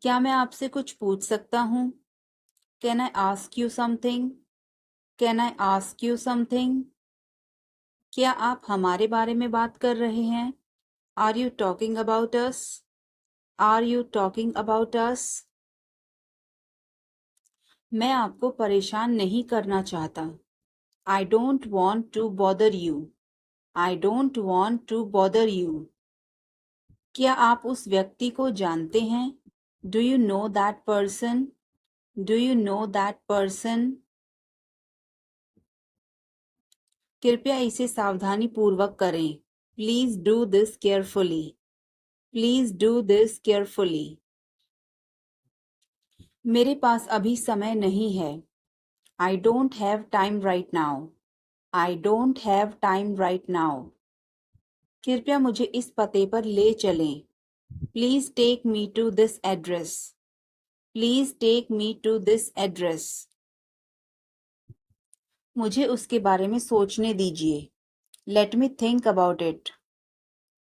क्या मैं आपसे कुछ पूछ सकता हूँ? Can I ask you something? Can I ask you something? क्या आप हमारे बारे में बात कर रहे हैं? Are you talking about us? Are you talking about us? मैं आपको परेशान नहीं करना चाहता। I don't want to bother you. I don't want to bother you. क्या आप उस व्यक्ति को जानते हैं? Do you know that person? Do you know that person? कृपया इसे सावधानी पूर्वक करें। Please do this carefully. Please do this carefully. मेरे पास अभी समय नहीं है। I don't have time right now. I don't have time right now. कृपया मुझे इस पते पर ले चलें। Please take me to this address. Please take me to this address. मुझे उसके बारे में सोचने दीजिए। Let me think about it.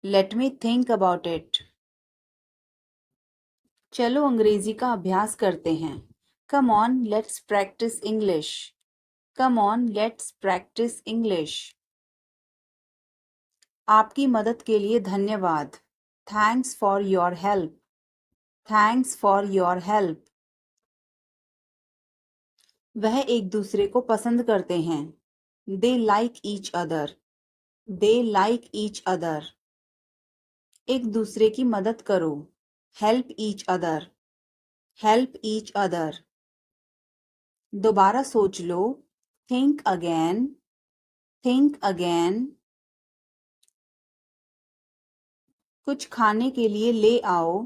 Let me think about it. चलो अंग्रेजी का अभ्यास करते हैं। कम on let's practice English. Come on let's practice English. आपकी मदद के लिए धन्यवाद। Thanks for your help. Thanks for your help. वह एक दूसरे को पसंद करते हैं। They like each other. They like each other. एक दूसरे की मदद करो। Help each other. Help each other. दोबारा सोच लो। Think again. Think again. कुछ खाने के लिए ले आओ।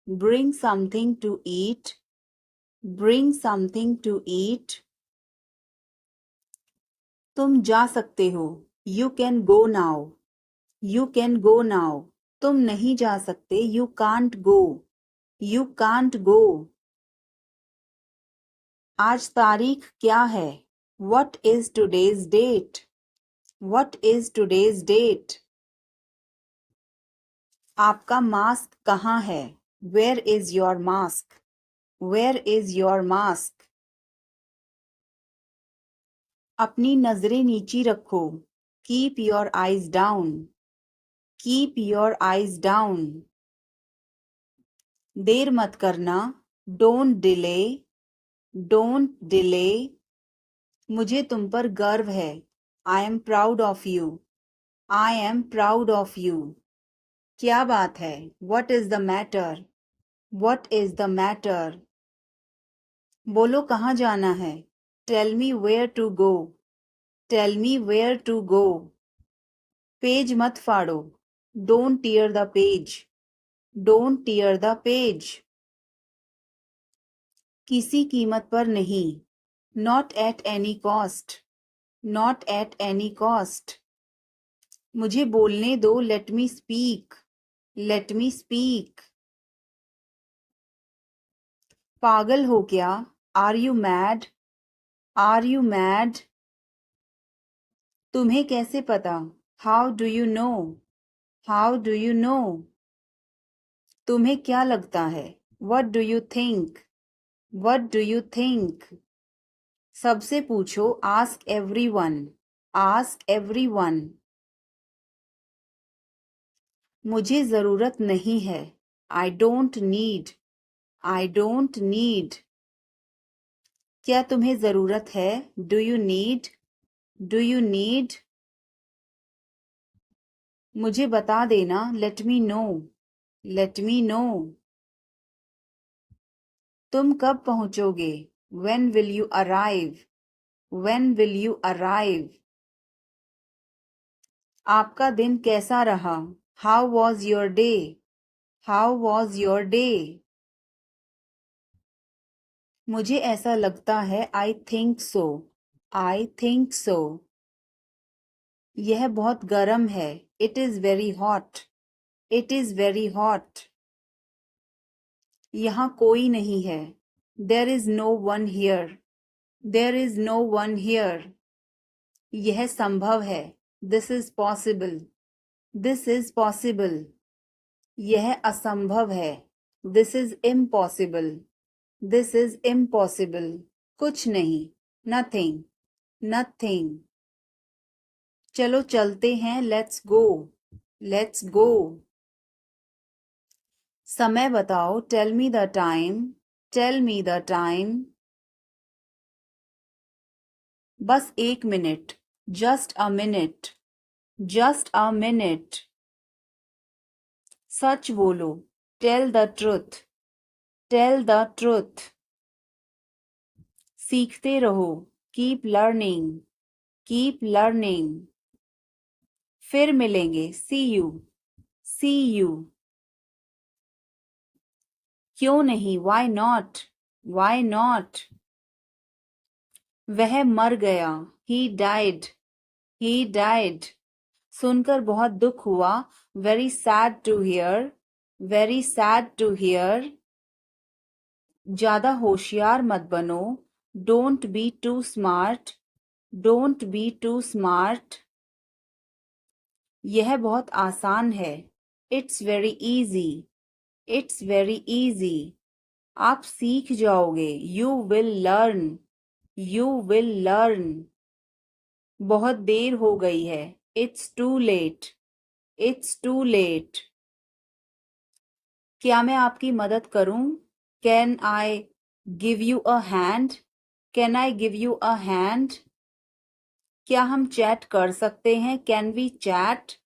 Bring something to eat. Bring something to ईट। तुम जा सकते हो। You can go now. You can go now. तुम नहीं जा सकते। You can't go. You can't go. आज तारीख क्या है? What is today's date? What is today's date? आपका मास्क कहाँ है? Where is your mask? Where is your mask? अपनी नजरें नीची रखो। Keep your eyes down. Keep your eyes down. देर मत करना। Don't delay. Don't delay. मुझे तुम पर गर्व है। I am proud of you. I am proud of you. क्या बात है? What is the matter? What is the matter? बोलो कहाँ जाना है? Tell me where to go. Tell me where to go. Page मत फाड़ो। Don't tear the page. Don't tear the page. किसी कीमत पर नहीं। Not at any cost. Not at any cost. मुझे बोलने दो। Let me speak. Let me speak. पागल हो क्या? Are you mad? Are you mad? तुम्हें कैसे पता? How do you know? How do you know? तुम्हें क्या लगता है? What do you think? What do you think? सबसे पूछो। Ask everyone. Ask everyone. मुझे जरूरत नहीं है। I don't need. I don't need. क्या तुम्हें जरूरत है? Do you need? Do you need? मुझे बता देना। Let me know. Let me know. तुम कब पहुंचोगे? When will you arrive? When will you arrive? आपका दिन कैसा रहा? How was your day? How was your day? मुझे ऐसा लगता है। I think so. I think so. यह बहुत गर्म है। It is very hot. It is very hot. यहाँ कोई नहीं है। There is no one here. There is no one here. यह संभव है। This is possible. This is possible. यह असंभव है। This is impossible. This is impossible. कुछ नहीं. Nothing. Nothing. चलो चलते हैं. Let's go. Let's go. समय बताओ. Tell me the time. Tell me the time. बस 1 minute. Just a minute. Just a minute. सच बोलो. Tell the truth. Tell the truth. सीखते रहो. Keep learning. Keep learning. फिर मिलेंगे. See you. See you. क्यों नहीं? Why not? Why not? वह मर गया. He died. He died. सुनकर बहुत दुख हुआ. Very sad to hear. Very sad to hear. ज्यादा होशियार मत बनो. Don't be too smart. Don't be too smart. यह बहुत आसान है. It's very easy. It's very easy. आप सीख जाओगे. You will learn. You will learn. बहुत देर हो गई है. It's too late. It's too late. क्या मैं आपकी मदद करूं? Can I give you a hand? Can I give you a hand? क्या हम चैट कर सकते हैं? Can we chat?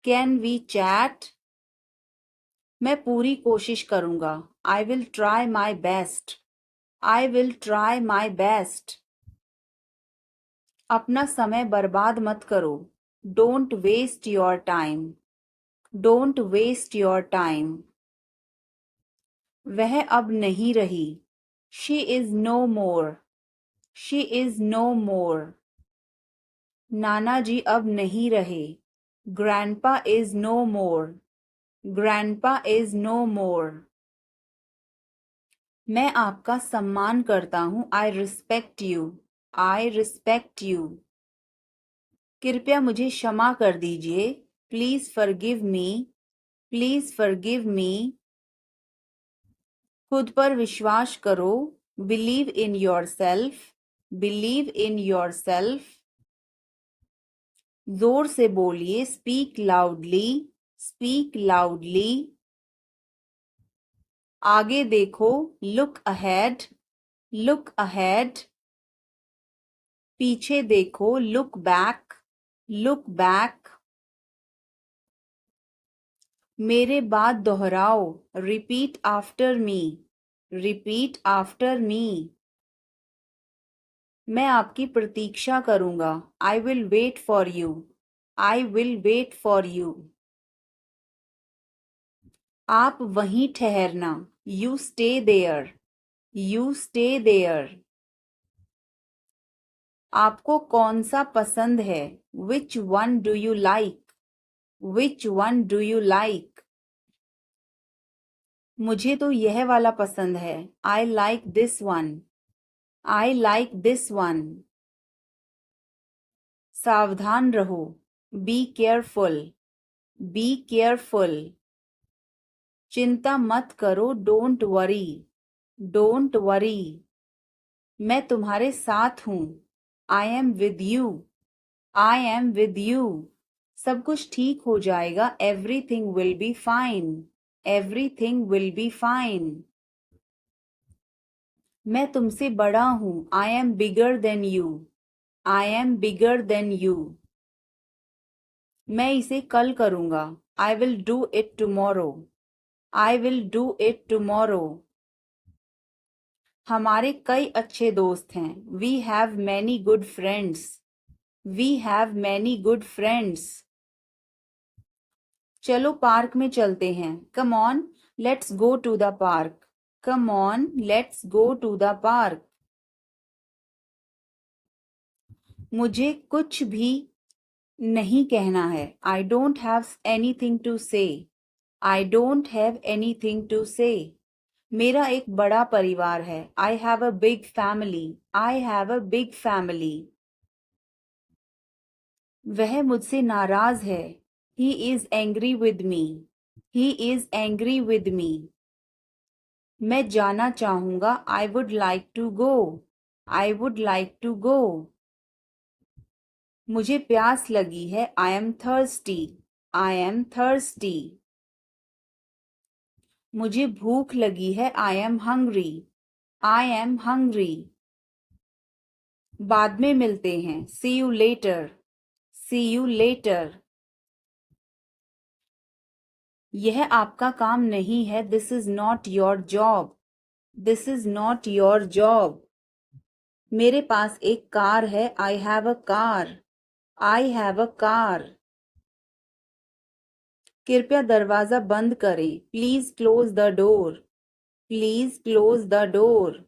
Can we chat? मैं पूरी कोशिश करूंगा. I will try my best. I will try my best. अपना समय बर्बाद मत करो. Don't waste your time. Don't waste your time. वह अब नहीं रही. She is no more. She is no more. नाना जी अब नहीं रहे. Grandpa is no more. Grandpa is no more. मैं आपका सम्मान करता हूँ. I respect you. I respect you. कृपया मुझे क्षमा कर दीजिए. Please forgive me. Please forgive me. खुद पर विश्वास करो. Believe in yourself. Believe in yourself. जोर से बोलिए. Speak loudly. Speak loudly. आगे देखो. Look ahead. Look ahead. पीछे देखो. Look back. Look back. मेरे बाद दोहराओ. Repeat after me. Repeat after me. मैं आपकी प्रतीक्षा करूंगा. I will wait for you. I will wait for you. आप वहीं ठहरना. You stay there. You stay there. आपको कौन सा पसंद है? Which one do you like? Which one do you like? मुझे तो यह वाला पसंद है. I like this one. I like this one. सावधान रहो. Be careful. Be careful. चिंता मत करो. Don't worry. Don't worry. मैं तुम्हारे साथ हूँ. I am with you. I am with you. सब कुछ ठीक हो जाएगा. Everything will be fine. Everything will be fine. मैं तुमसे बड़ा हूँ. I am bigger than you. I am bigger than you. मैं इसे कल करूँगा. I will do it tomorrow. I will do it tomorrow. हमारे कई अच्छे दोस्त हैं. We have many good friends. We have many good friends. चलो पार्क में चलते हैं. Come on, let's go to the park. Come on, let's go to the park. मुझे कुछ भी नहीं कहना है. I don't have anything to say. I don't have anything to say. मेरा एक बड़ा परिवार है. I have a big family. I have a big family. वह मुझसे नाराज है. He is angry with me. He is angry with me. मैं जाना चाहूंगा। I would like to go. I would like to go. मुझे प्यास लगी है। I am thirsty. I am thirsty. मुझे भूख लगी है। I am hungry. I am hungry. बाद में मिलते हैं। See you later. See you later. यह आपका काम नहीं है। This is not your job. This is not your job. मेरे पास एक कार है। I have a car. I have a car. कृपया दरवाजा बंद करें। Please close the door. Please close the door.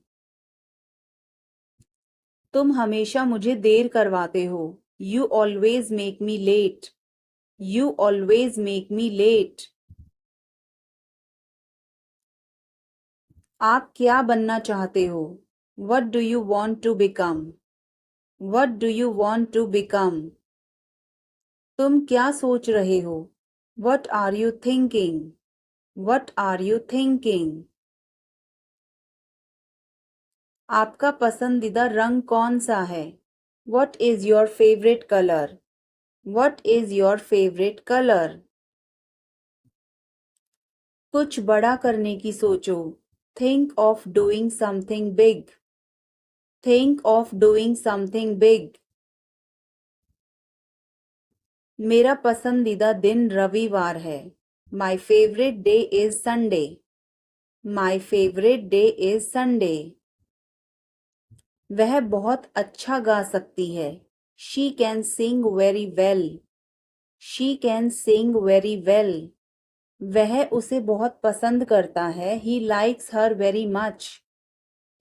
तुम हमेशा मुझे देर करवाते हो। You always make me late. You always make me late. आप क्या बनना चाहते हो? What do you want to become? What do you want to become? तुम क्या सोच रहे हो? What are you thinking? What are you thinking? आपका पसंदीदा रंग कौन सा है? What is your favourite colour? What is your favourite colour? कुछ बड़ा करने की सोचो। Think of doing something big. Think of doing something big. मेरा पसंदीदा दिन रविवार है। My favourite day is Sunday. My favourite day is Sunday. वह बहुत अच्छा गा सकती है। She can sing very well. She can sing very well. वह उसे बहुत पसंद करता है। He likes her very much.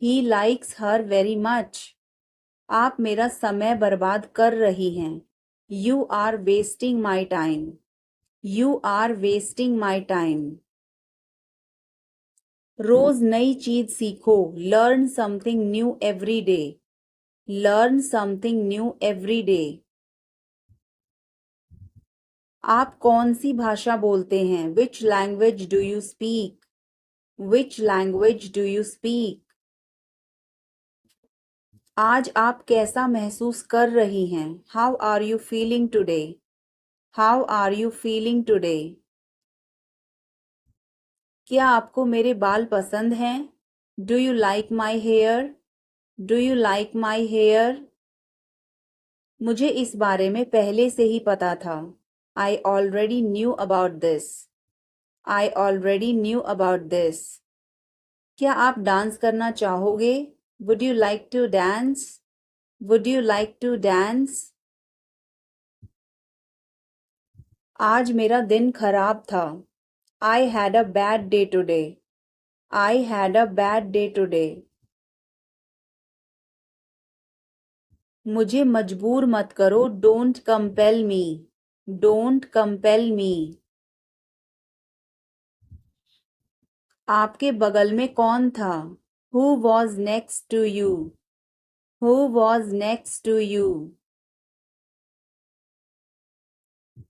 He likes her very much. आप मेरा समय बर्बाद कर रही हैं। You are wasting my time. You are wasting my time. रोज नई चीज सीखो। Learn something new every day. Learn something new every day. आप कौन सी भाषा बोलते हैं? Which language do you speak? Which language do you speak? आज आप कैसा महसूस कर रही हैं? How are you feeling today? How are you feeling today? क्या आपको मेरे बाल पसंद हैं? Do you like my hair? Do you like my hair? मुझे इस बारे में पहले से ही पता था। I already knew about this. I already knew about this. क्या आप डांस करना चाहोगे? Would you like to dance? Would you like to dance? आज मेरा दिन खराब था। I had a bad day today. I had a bad day today. मुझे मजबूर मत करो। Don't compel me. Don't compel me. आपके बगल में कौन था? Who was next to you? Who was next to you?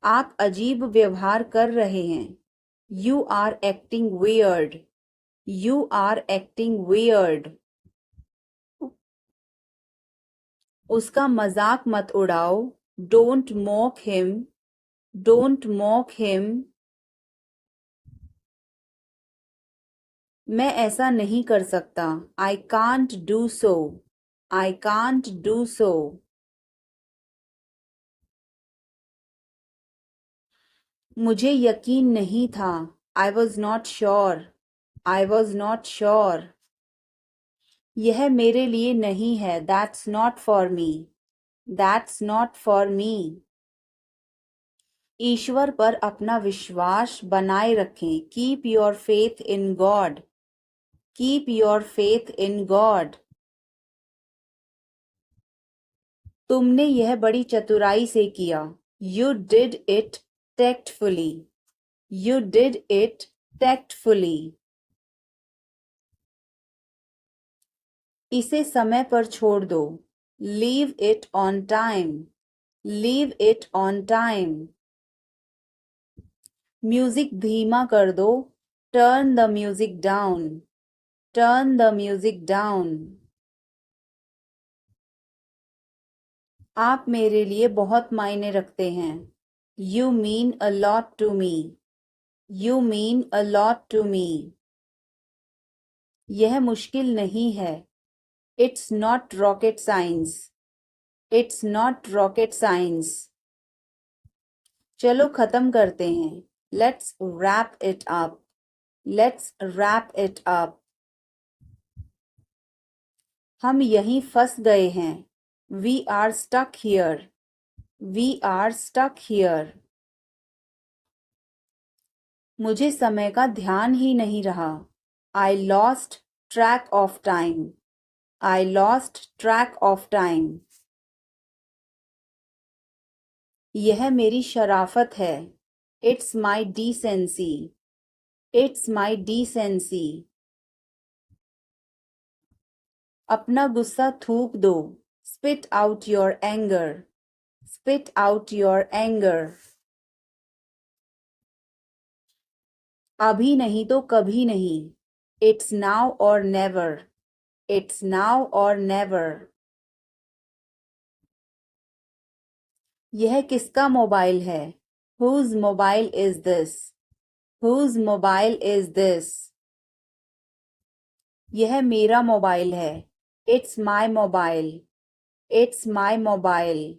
आप अजीब व्यवहार कर रहे हैं। You are acting weird. You are acting weird. उसका मजाक मत उड़ाओ। Don't mock him. Don't mock him. मैं ऐसा नहीं कर सकता। I can't do so. I can't do so. मुझे यकीन नहीं था। I was not sure. I was not sure. यह मेरे लिए नहीं है। That's not for me. That's not for me. ईश्वर पर अपना विश्वास बनाए रखें। Keep your faith in God. Keep your faith in God. तुमने यह बड़ी चतुराई से किया। You did it tactfully. You did it tactfully. इसे समय पर छोड़ दो। Leave it on time. Leave it on time. Music धीमा कर दो। Turn the music down. Turn the music down. आप मेरे लिए बहुत मायने रखते हैं. You mean a lot to me. You mean a lot to me. यह मुश्किल नहीं है. It's not rocket science. It's not rocket science. चलो खत्म करते हैं. Let's wrap it up. Let's wrap it up. हम यहीं फंस गए हैं. We are stuck here. We are stuck here. मुझे समय का ध्यान ही नहीं रहा. I lost track of time. I lost track of time. यह मेरी शराफत है. It's my decency. It's my decency. अपना गुस्सा थूक दो. Spit out your anger. Spit out your anger. अभी नहीं तो कभी नहीं. It's now or never. It's now or never. यह किसका मोबाइल है? Whose mobile is this? Whose mobile is this? यह मेरा मोबाइल है. It's my mobile. It's my mobile.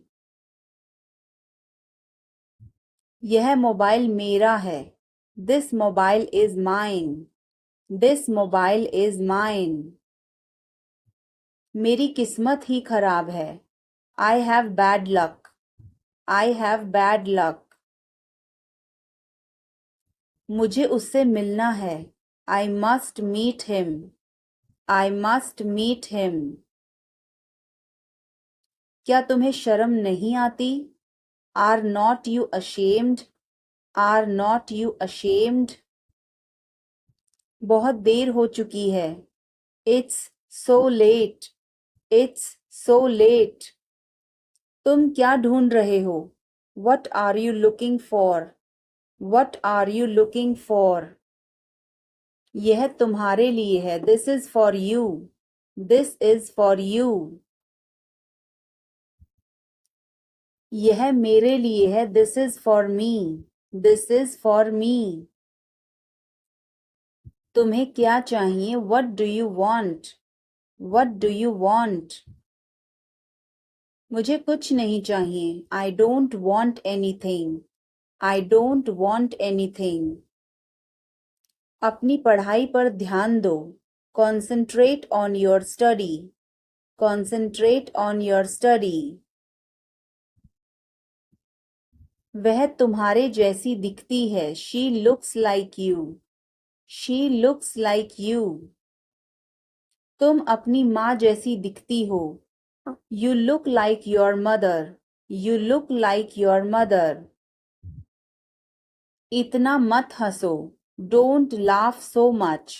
यह मोबाइल मेरा है. This mobile is mine. This mobile is mine. मेरी किस्मत ही खराब है. I have bad luck. I have bad luck. मुझे उससे मिलना है. I must meet him. I must meet him. क्या तुम्हें शर्म नहीं आती? Are not you ashamed? Are not you ashamed? बहुत देर हो चुकी है. It's so late. It's so late. तुम क्या ढूंढ रहे हो? What are you looking for? What are you looking for? यह तुम्हारे लिए है. This is for you. This is for you. यह मेरे लिए है. This is for me. This is for me. तुम्हें क्या चाहिए? What do you want? What do you want? मुझे कुछ नहीं चाहिए. I don't want anything. I don't want anything. अपनी पढ़ाई पर ध्यान दो. Concentrate on your study. Concentrate on your study. वह तुम्हारे जैसी दिखती है. She looks like you. She looks like you. तुम अपनी माँ जैसी दिखती हो. You look like your mother. You look like your mother. इतना मत हंसो. Don't laugh so much.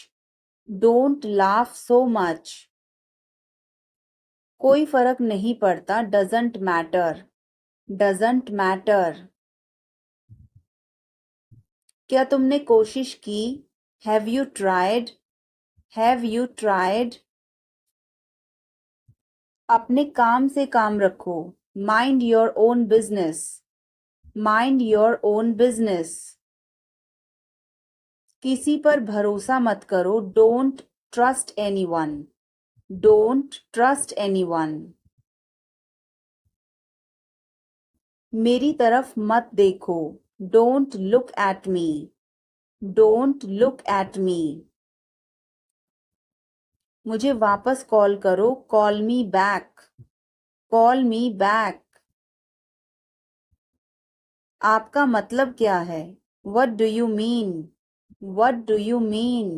Don't laugh so much. कोई फर्क नहीं पड़ता. Doesn't matter. Doesn't matter. क्या तुमने कोशिश की? Have you tried? Have you tried? अपने काम से काम रखो. Mind your own business. Mind your own business. किसी पर भरोसा मत करो. Don't trust anyone. Don't trust anyone. मेरी तरफ मत देखो. Don't look at me. Don't look at me. मुझे वापस कॉल करो. Call me back. Call me back. आपका मतलब क्या है? What do you mean? What do you mean?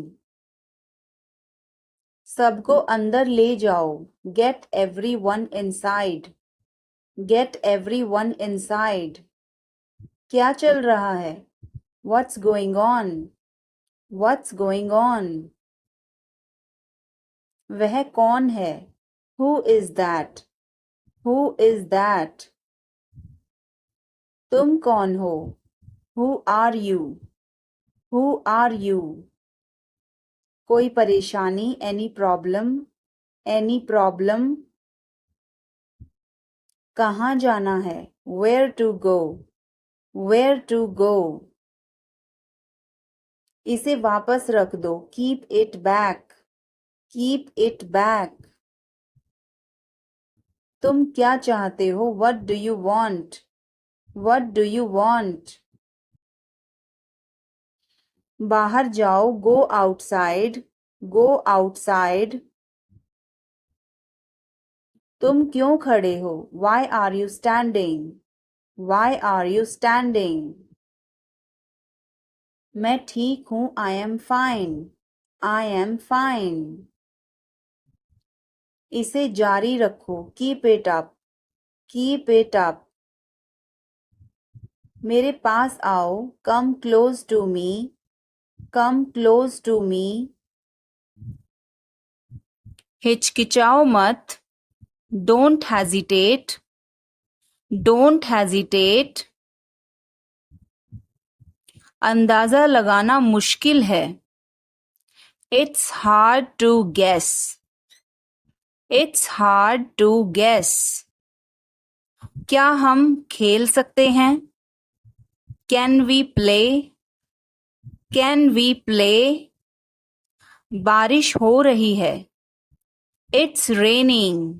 सबको अंदर ले जाओ. Get everyone inside. Get everyone inside. क्या चल रहा है? What's going on? What's going on? वह कौन है? Who is that? Who is that? तुम कौन हो? Who are you? Who are you? कोई परेशानी, एनी प्रॉब्लम, एनी प्रॉब्लम। कहाँ जाना है, where to go, where to go. इसे वापस रख दो, keep it back, keep it back. तुम क्या चाहते हो, what do you want, what do you want. बाहर जाओ, गो आउटसाइड, गो आउटसाइड। तुम क्यों खड़े हो, why are you standing, why are you standing. मैं ठीक हूं, I am fine, I am fine. इसे जारी रखो, keep it up, keep it up. मेरे पास आओ, come close to me, come close to me. हिचकिचाओ मत, डोंट हेजिटेट, डोंट हेजिटेट। अंदाजा लगाना मुश्किल है, it's hard to guess, it's hard to guess. क्या हम खेल सकते हैं, can we play, can we play. बारिश हो रही है, इट्स रेनिंग,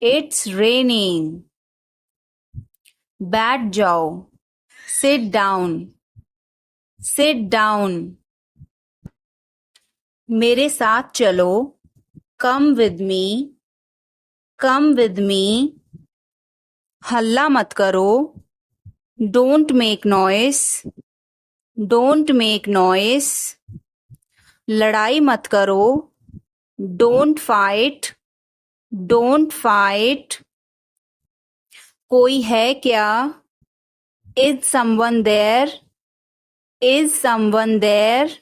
इट्स रेनिंग। बैठ जाओ, सिट डाउन, सिट डाउन। मेरे साथ चलो, come with me, come with me. हल्ला मत करो, don't make noise, don't make noise. लड़ाई मत करो, डोंट फाइट, डोंट फाइट। कोई है क्या, is someone there, is someone there.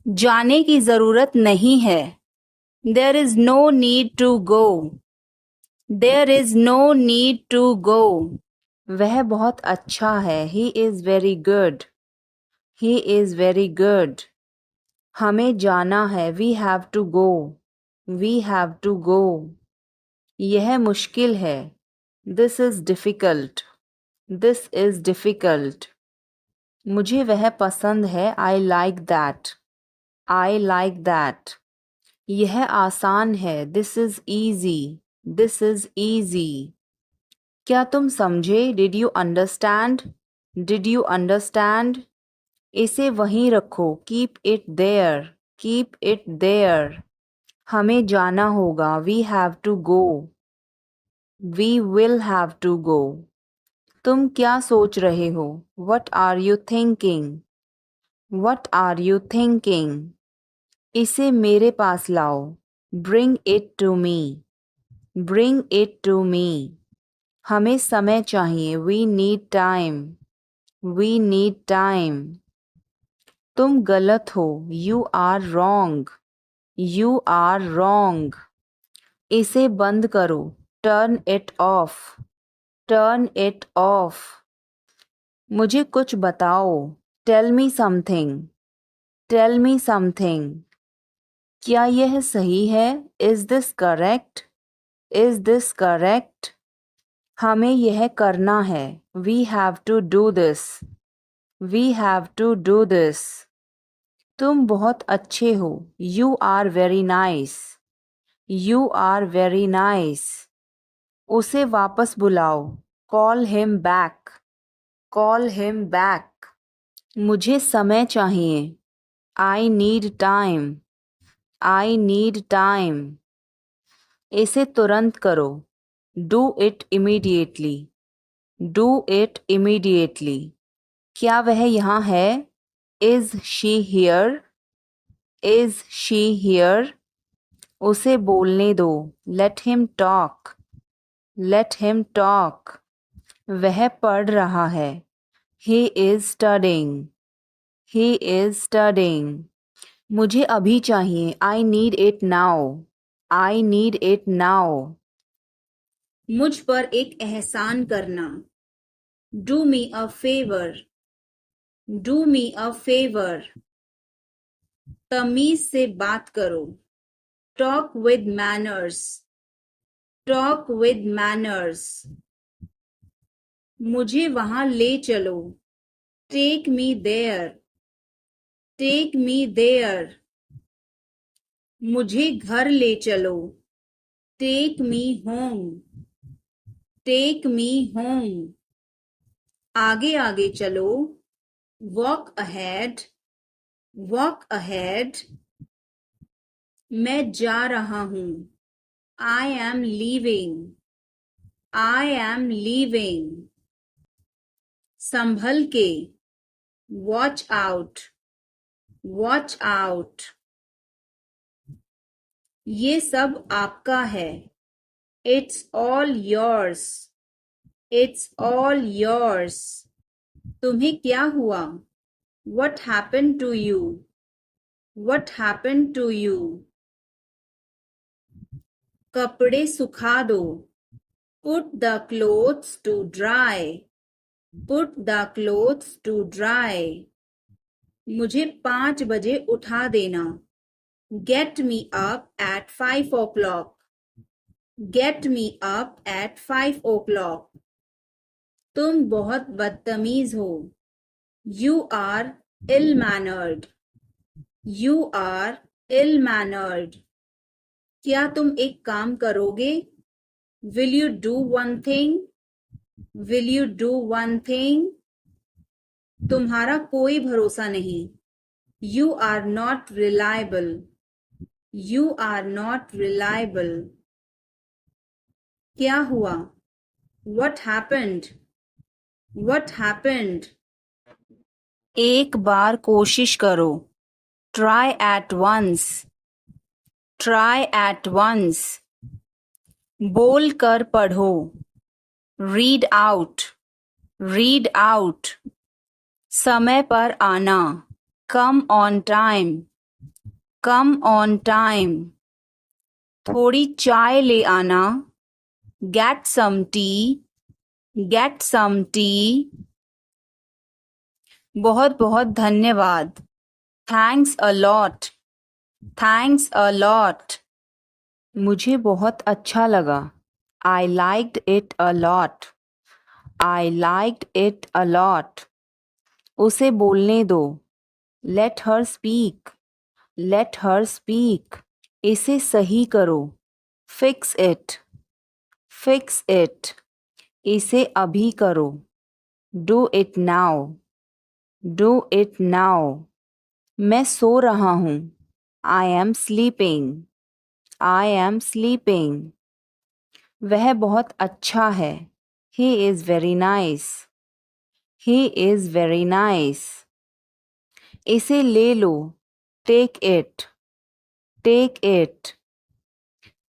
जाने की जरूरत नहीं है, there is no need to go, there is no need to go. वह बहुत अच्छा है, he is very good, he is very good. हमें जाना है, we have to go, we have to go. यह मुश्किल है, this is difficult, this is difficult. मुझे वह पसंद है, I like that, I like that. यह आसान है, this is easy, this is easy. क्या तुम समझे, did you understand, did you understand. इसे वहीं रखो, keep it there, keep it there. हमें जाना होगा, we have to go, we will have to go. तुम क्या सोच रहे हो, what are you thinking, what are you thinking. इसे मेरे पास लाओ, bring it to me, bring it to me. हमें समय चाहिए, we need time, we need time. तुम गलत हो, you are wrong, you are wrong. इसे बंद करो, turn it off, turn it off. मुझे कुछ बताओ, tell me something, tell me something. क्या यह सही है, is this correct, is this correct. हमें यह करना है, we have to do this, we have to do this. तुम बहुत अच्छे हो, you are very nice, you are very nice. उसे वापस बुलाओ, call him back, call him back. मुझे समय चाहिए, I need time, I need time. इसे तुरंत करो, do it immediately, do it immediately. क्या वह यहाँ है, is she here, is she here. उसे बोलने दो, let him talk, let him talk. वह पढ़ रहा है, he is studying, he is studying. मुझे अभी चाहिए, I need it now, I need it now. मुझ पर एक एहसान करना, do me a favour, do me a favour. तमीज से बात करो। Talk with manners. Talk with manners. मुझे वहां ले चलो। Take me there. Take me there. मुझे घर ले चलो। Take me home. Take me home. आगे आगे चलो। Walk ahead. Walk ahead. मैं जा रहा हूं। I am leaving. I am leaving. संभल के। Watch out. Watch out. ये सब आपका है। It's all yours. It's all yours. तुम्हें क्या हुआ? What happened to you? What happened to you? कपड़े सुखा दो। Put the clothes to dry. Put the clothes to dry. मुझे 5 बजे उठा देना। Get me up at 5 o'clock. Get me up at 5 o'clock. तुम बहुत बदतमीज हो। You are ill-mannered. You are ill-mannered. क्या तुम एक काम करोगे? Will you do one thing? Will you do one thing? तुम्हारा कोई भरोसा नहीं। You are not reliable. You are not reliable. क्या हुआ? What happened? What happened? एक बार कोशिश करो। Try at once. Try at once. बोल कर पढ़ो। Read out. Read out. समय पर आना। Come on time. Come on time. थोड़ी चाय ले आना। Get some tea. Get some tea. बहुत बहुत धन्यवाद। Thanks a lot. Thanks a lot. मुझे बहुत अच्छा लगा। I liked it a lot. I liked it a lot. उसे बोलने दो। Let her speak. Let her speak. इसे सही करो। Fix it. Fix it. इसे अभी करो। Do it now. Do it now. मैं सो रहा हूँ। I am sleeping. I am sleeping. वह बहुत अच्छा है। He is very nice. He is very nice. इसे ले लो। Take it. Take it.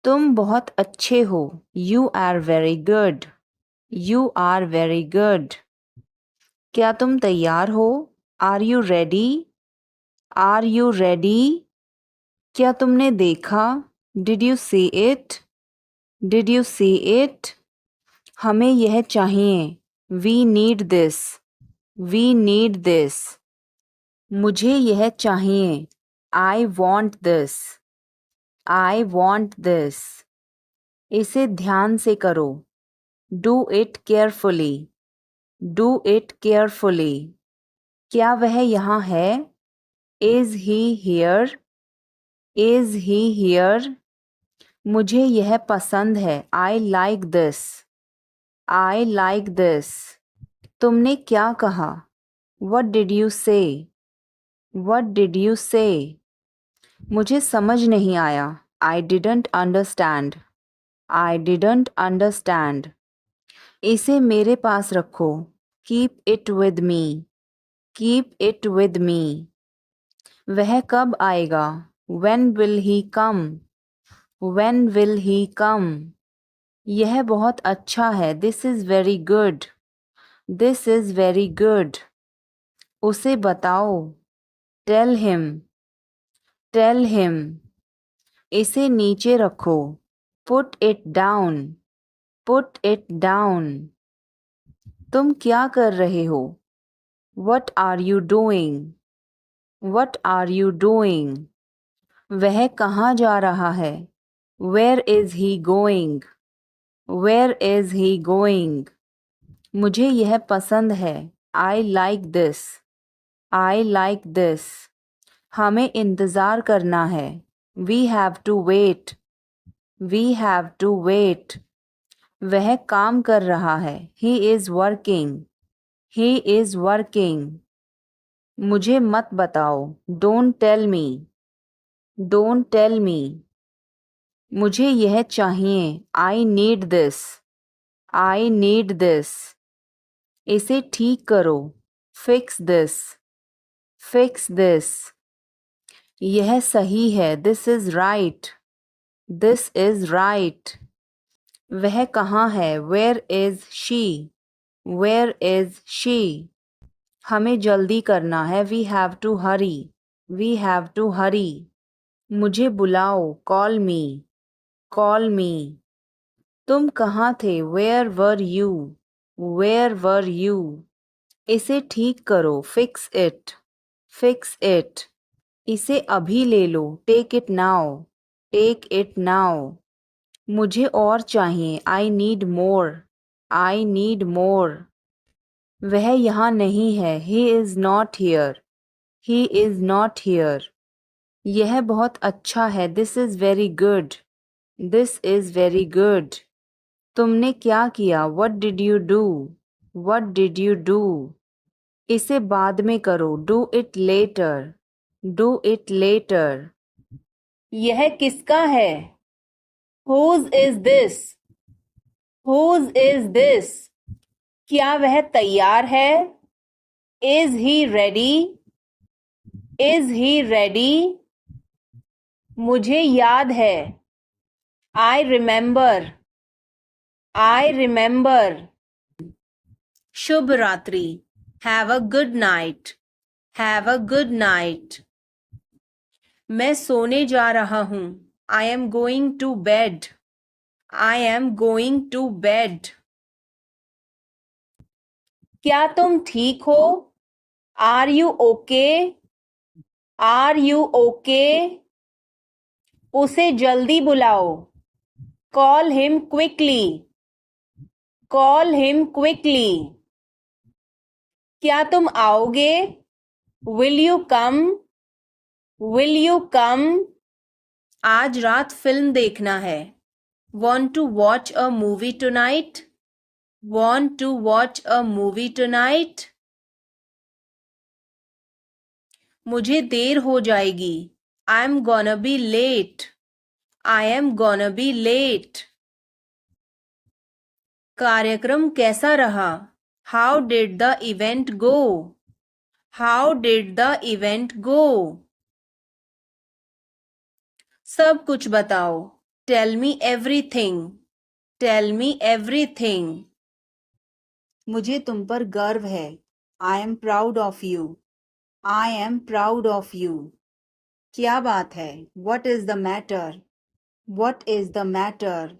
तुम बहुत अच्छे हो। You are very good. You are very good. क्या तुम तैयार हो? Are you ready? Are you ready? क्या तुमने देखा? Did you see it? Did you see it? हमें यह चाहिए। We need this. We need this. मुझे यह चाहिए। I want this. I want this. इसे ध्यान से करो। Do it carefully. Do it carefully. क्या वह यहाँ है? Is he here? Is he here? मुझे यह पसंद है। I like this. I like this. तुमने क्या कहा? What did you say? What did you say? मुझे समझ नहीं आया। I didn't understand. I didn't understand. इसे मेरे पास रखो। Keep it with me. Keep it with me. वह कब आएगा? When will he come? When will he come? यह बहुत अच्छा है। This is very good. This is very good. उसे बताओ। Tell him. Tell him. इसे नीचे रखो। Put it down. Put it down. तुम क्या कर रहे हो? What are you doing? What are you doing? वह कहाँ जा रहा है? Where is he going? Where is he going? मुझे यह पसंद है. I like this. I like this. हमें इंतज़ार करना है. We have to wait. We have to wait. वह काम कर रहा है. He is working. He is working. मुझे मत बताओ. Don't tell me. Don't tell me. मुझे यह चाहिए. I need this. I need this. इसे ठीक करो. Fix this. Fix this. यह सही है. This is right. This is right. वह कहाँ है? Where is she? Where is she? हमें जल्दी करना है. We have to hurry. We have to hurry. मुझे बुलाओ. Call me. Call me. तुम कहाँ थे? Where were you? Where were you? इसे ठीक करो. Fix it. Fix it. इसे अभी ले लो. Take it now. Take it now. मुझे और चाहिए. I need more. I need more. वह यहाँ नहीं है. He is not here. He is not here. यह बहुत अच्छा है. This is very good. This is very good. तुमने क्या किया? What did you do? What did you do? इसे बाद में करो. Do it later. Do it later. यह किसका है? Whose is this? Whose is this? क्या वह तैयार है? Is he ready? Is he ready? मुझे याद है. I remember. I remember. शुभ रात्रि. Have a good night. Have a good night. मैं सोने जा रहा हूँ. I am going to bed. I am going to bed. क्या तुम ठीक हो? Are you okay? Are you okay? उसे जल्दी बुलाओ. Call him quickly. Call him quickly. क्या तुम आओगे? Will you come? Will you come? आज रात फिल्म देखना है. Want to watch a movie tonight? Want to watch a movie tonight? मुझे देर हो जाएगी. I'm gonna be late. I am gonna be late. कार्यक्रम कैसा रहा? How did the event go? How did the event go? सब कुछ बताओ. Tell me everything. Tell me everything. मुझे तुम पर गर्व है. I am proud of you. I am proud of you. क्या बात है? What is the matter? What is the matter?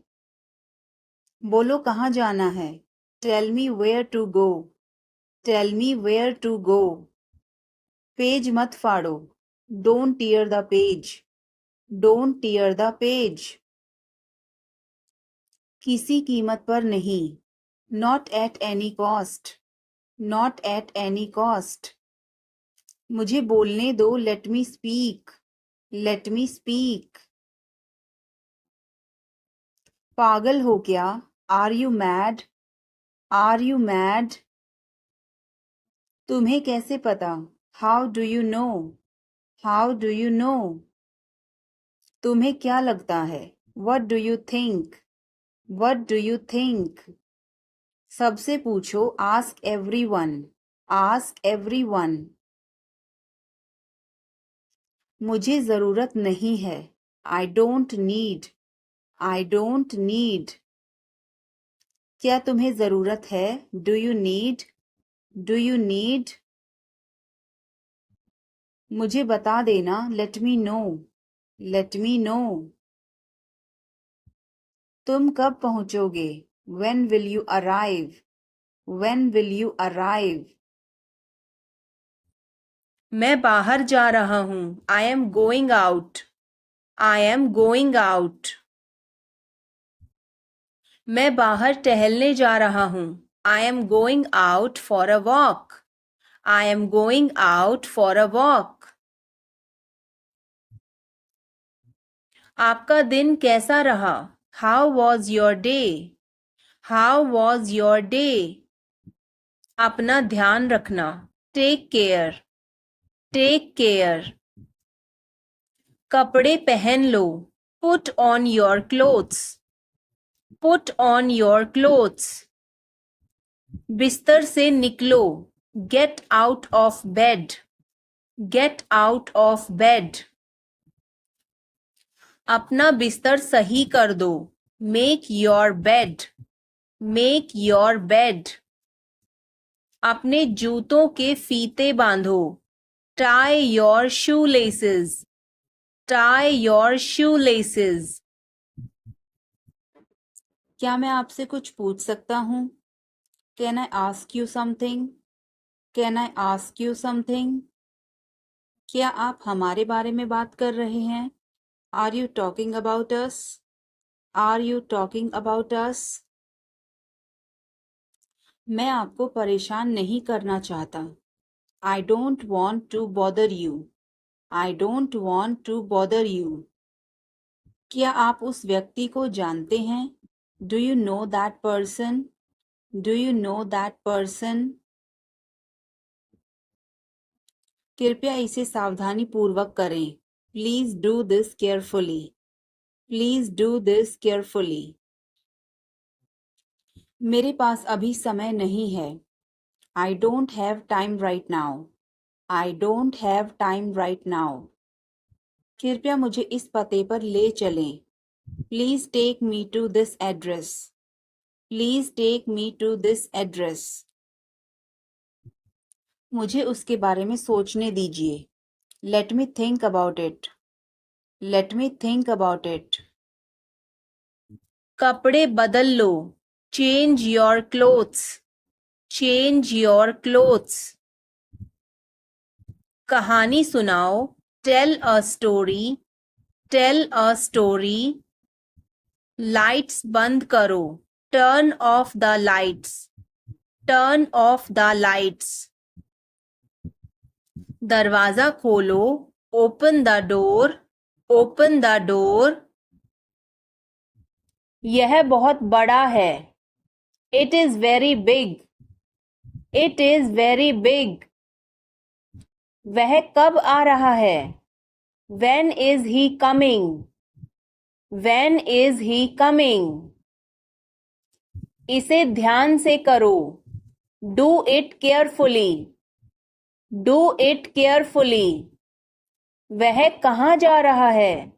बोलो कहाँ जाना है? Tell me where to go. Tell me where to go. Page मत फाड़ो. Don't tear the page. Don't tear the page. किसी कीमत पर नहीं. Not at any cost. Not at any cost. मुझे बोलने दो. Let me speak. Let me speak. पागल हो क्या? Are you mad? Are you mad? तुम्हें कैसे पता? How do you know? How do you know? तुम्हें क्या लगता है? What do you think? What do you think? सबसे पूछो. Ask everyone. Ask everyone. मुझे ज़रूरत नहीं है. I don't need. I don't need. क्या तुम्हें ज़रूरत है? Do you need? Do you need? मुझे बता देना. Let me know. Let me know. तुम कब पहुंचोगे? When will you arrive? When will you arrive? मैं बाहर जा रहा हूँ. I am going out. I am going out. मैं बाहर टहलने जा रहा हूँ. I am going out for a walk. I am going out for a walk. आपका दिन कैसा रहा? How was your day? How was your day? अपना ध्यान रखना. Take care. Take care. कपड़े पहन लो. Put on your clothes. Put on your clothes. बिस्तर से निकलो. Get out of bed. Get out of bed. अपना बिस्तर सही कर दो. Make your bed. Make your bed. अपने जूतों के फीते बांधो. Tie your shoelaces. Tie your shoelaces. क्या मैं आपसे कुछ पूछ सकता हूँ? Can I ask you something? Can I ask you something? क्या आप हमारे बारे में बात कर रहे हैं? Are you talking about us? Are you talking about us? मैं आपको परेशान नहीं करना चाहता. I don't want to bother you. I don't want to bother you. क्या आप उस व्यक्ति को जानते हैं? Do you know that person? Do you know that person? कृपया इसे सावधानी पूर्वक करें. Please do this carefully. Please do this carefully. मेरे पास अभी समय नहीं है. I don't have time right now. I don't have time right now. कृपया मुझे इस पते पर ले चलें. Please take me to this address. Please take me to this address. मुझे उसके बारे में सोचने दीजिए. Let me think about it. Let me think about it. कपड़े बदल लो. Change your clothes. Change your clothes. कहानी सुनाओ. Tell a story. Tell a story. Lights बंद करो. Turn off the lights. Turn off the lights. दरवाजा खोलो. Open the door. Open the door. यह बहुत बड़ा है. It is very big. It is very big. वह कब आ रहा है? When is he coming? When is he coming? इसे ध्यान से करो. Do it carefully. Do it carefully. वह कहाँ जा रहा है?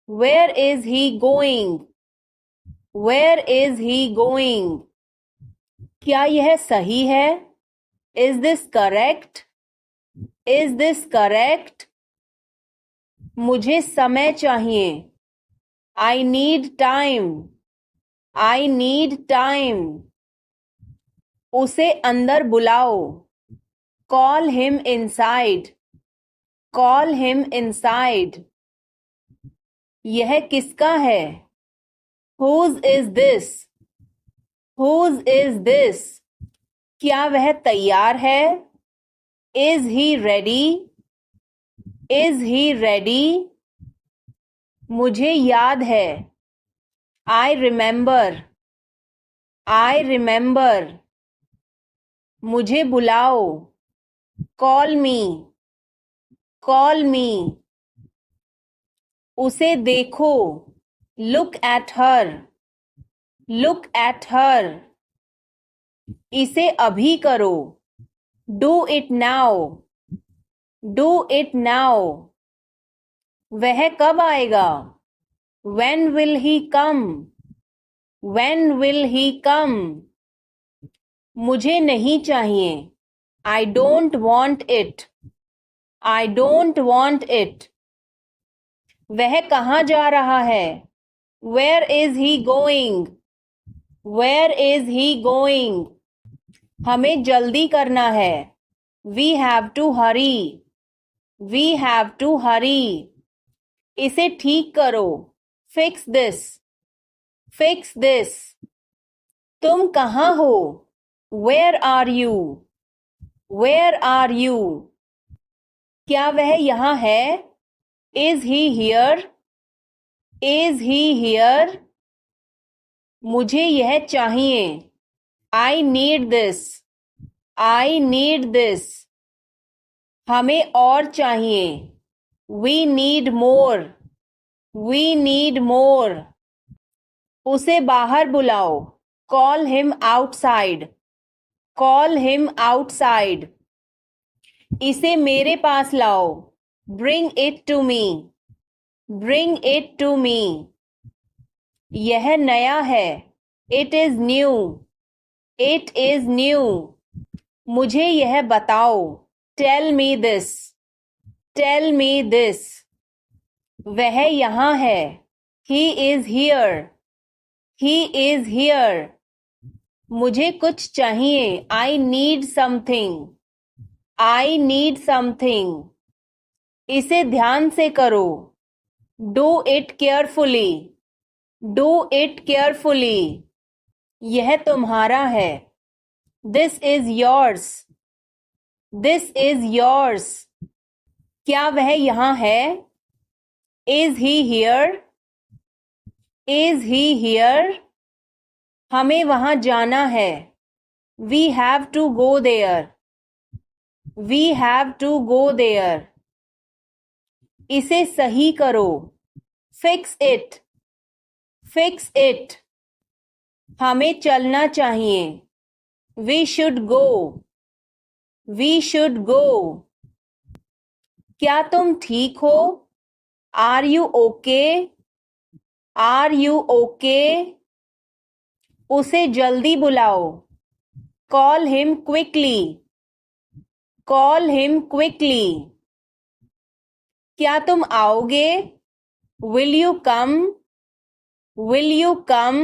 Where is he going? Where is he going? क्या यह सही है? Is this correct? Is this correct? मुझे समय चाहिए. I need time. I need time. उसे अंदर बुलाओ. Call him inside. Call him inside. यह किसका है? Whose is this? Whose is this? क्या वह तैयार है? Is he ready? Is he ready? मुझे याद है. I remember. I remember. मुझे बुलाओ. Call me. Call me. उसे देखो. Look at her. Look at her. इसे अभी करो. Do it now. Do it now. वह कब आएगा? When will he come? When will he come? मुझे नहीं चाहिए. I don't want it. I don't want it. वह कहाँ जा रहा है? Where is he going? Where is he going? हमें जल्दी करना है. We have to hurry. We have to hurry. इसे ठीक करो. Fix this. Fix this. तुम कहाँ हो? Where are you? Where are you? क्या वह यहाँ है? Is he here? Is he here? मुझे यह चाहिए. I need this. I need this. हमें और चाहिए. We need more. We need more. उसे बाहर बुलाओ. Call him outside. Call him outside. इसे मेरे पास लाओ. Bring it to me. Bring it to me. यह नया है. It is new. It is new. मुझे यह बताओ. Tell me this. Tell me this. वह यहाँ है. He is here. He is here. मुझे कुछ चाहिए. I need something. I need something. इसे ध्यान से करो. Do it carefully. Do it carefully. यह तुम्हारा है. This is yours. This is yours. क्या वह यहाँ है? Is he here? Is he here? हमें वहाँ जाना है. We have to go there. We have to go there. इसे सही करो. Fix it. Fix it. हमें चलना चाहिए. We should go. We should go. क्या तुम ठीक हो? Are you okay? Are you okay? उसे जल्दी बुलाओ. Call him quickly. Call him quickly. क्या तुम आओगे? Will you come? Will you come?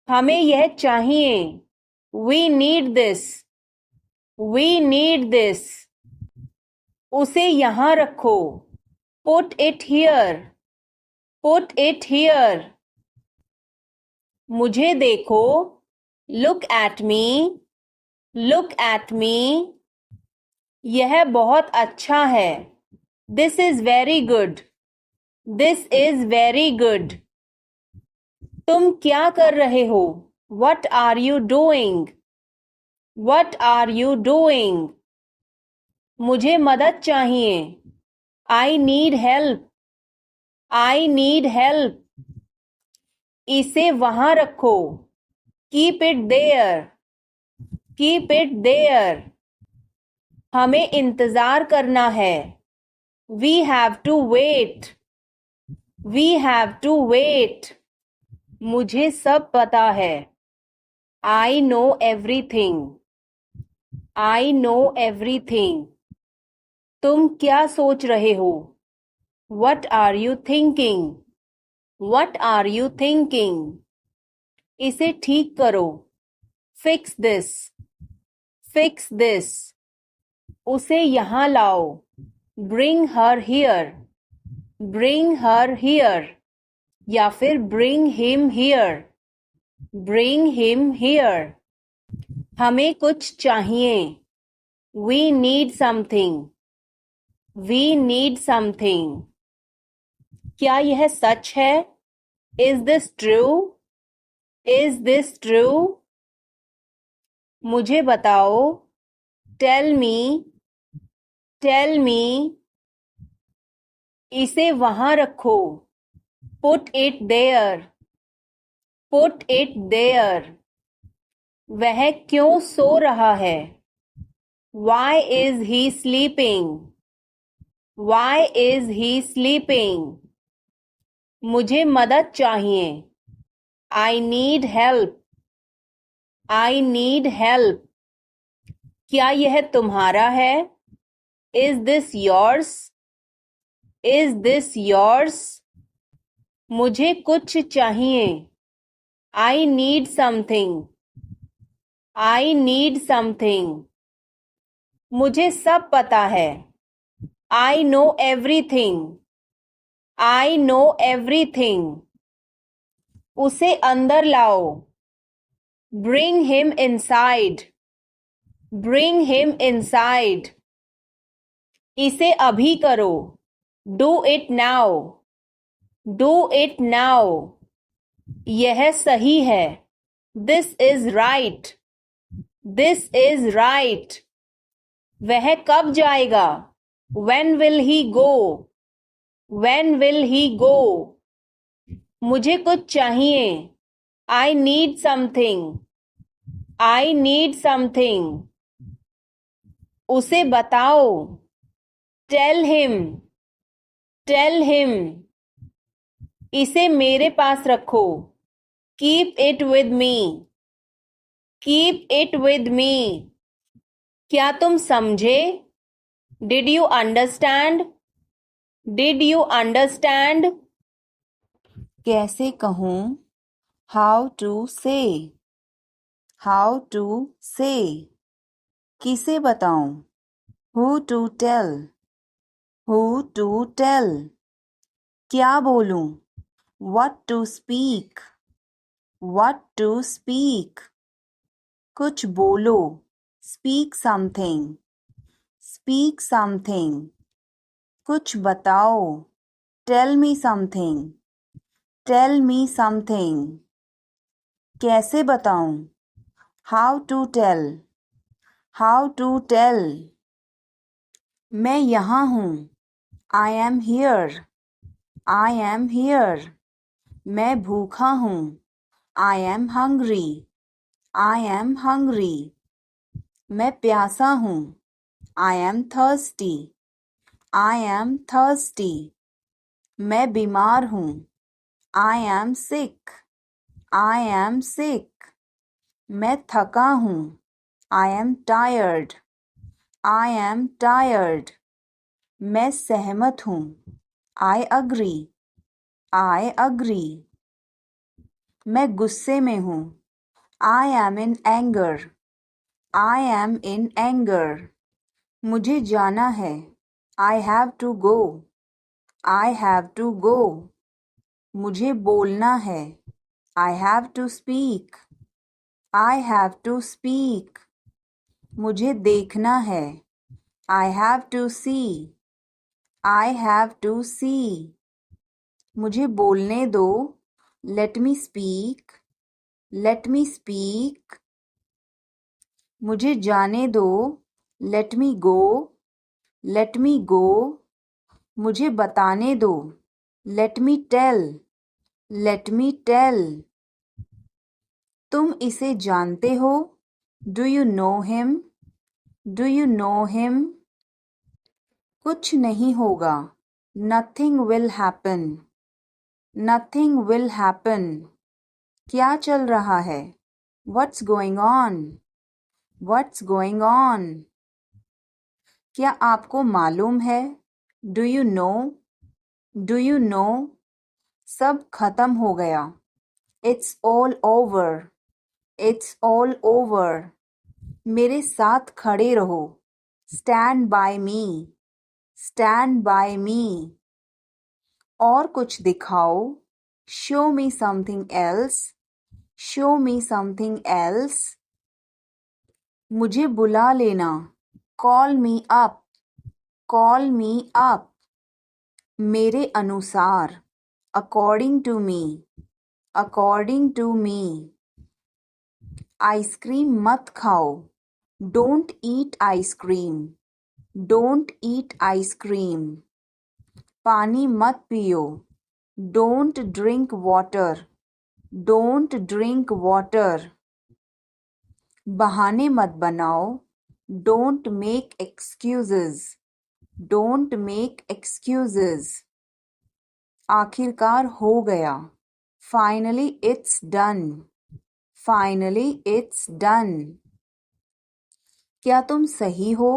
हमें यह चाहिए. We need this. We need this. उसे यहाँ रखो. Put it here. Put it here. मुझे देखो. Look at me. Look at me. यह बहुत अच्छा है. This is very good. This is very good. तुम क्या कर रहे हो? What are you doing? What are you doing? मुझे मदद चाहिए. I need help. I need help. इसे वहाँ रखो. Keep it there. Keep it there. हमें इंतजार करना है. We have to wait. We have to wait. मुझे सब पता है. I know everything. I know everything. तुम क्या सोच रहे हो? What are you thinking? What are you thinking? इसे ठीक करो. Fix this. Fix this. उसे यहाँ लाओ. Bring her here. Bring her here. या फिर bring him here. Bring him here. हमें कुछ चाहिए. We need something. We need something. क्या यह सच है? Is this true? Is this true? मुझे बताओ. Tell me. Tell me. इसे वहाँ रखो. Put it there. Put it there. वह क्यों सो रहा है? Why is he sleeping? Why is he sleeping? मुझे मदद चाहिए. I need help. I need help. क्या यह तुम्हारा है? Is this yours? Is this yours? मुझे कुछ चाहिए. I need something. I need something. मुझे सब पता है. I know everything. I know everything. उसे अंदर लाओ. Bring him inside. Bring him inside. इसे अभी करो. Do it now. Do it now. यह सही है. This is right. This is right. वह कब जाएगा? When will he go? When will he go? मुझे कुछ चाहिए. I need something. I need something. उसे बताओ. Tell him. Tell him. इसे मेरे पास रखो. Keep it with me. Keep it with me. क्या तुम समझे? Did you understand? Did you understand? कैसे कहूँ? How to say. How to say. किसे बताऊं? Who to tell. Who to tell. क्या बोलूं? What to speak. What to speak. कुछ बोलो. Speak something. Speak something. कुछ बताओ. Tell me something. Tell me something. कैसे बताऊं? How to tell. How to tell. मैं यहाँ हूँ. I am here. I am here. मैं भूखा हूँ. I am hungry. I am hungry. मैं प्यासा हूँ. I am thirsty. I am thirsty. मैं बीमार हूँ. I am sick. I am sick. मैं थका हूँ. I am tired. I am tired. मैं सहमत हूँ. I agree. I agree. मैं गुस्से में हूँ. I am in anger. I am in anger. मुझे जाना है. I have to go. I have to go. मुझे बोलना है. I have to speak. I have to speak. मुझे देखना है. I have to see. I have to see. मुझे बोलने दो. Let me speak. Let me speak. मुझे जाने दो. Let me go. Let me go. मुझे बताने दो. Let me tell. Let me tell. तुम इसे जानते हो? Do you know him? Do you know him? कुछ नहीं होगा. Nothing will happen. Nothing will happen. क्या चल रहा है? What's going on? What's going on? क्या आपको मालूम है? Do you know? Do you know? सब खत्म हो गया. It's all over. It's all over. मेरे साथ खड़े रहो. Stand by me. Stand by me. और कुछ दिखाओ. Show me something else. Show me something else. मुझे बुला लेना. Call me up. Call me up. मेरे अनुसार. According to me. According to me. Ice cream मत खाओ. Don't eat ice cream. Don't eat ice cream. पानी मत पियो. Don't drink water. Don't drink water. बहाने मत बनाओ. Don't make excuses. Don't make excuses. आखिरकार हो गया. Finally it's done. Finally it's done. क्या तुम सही हो?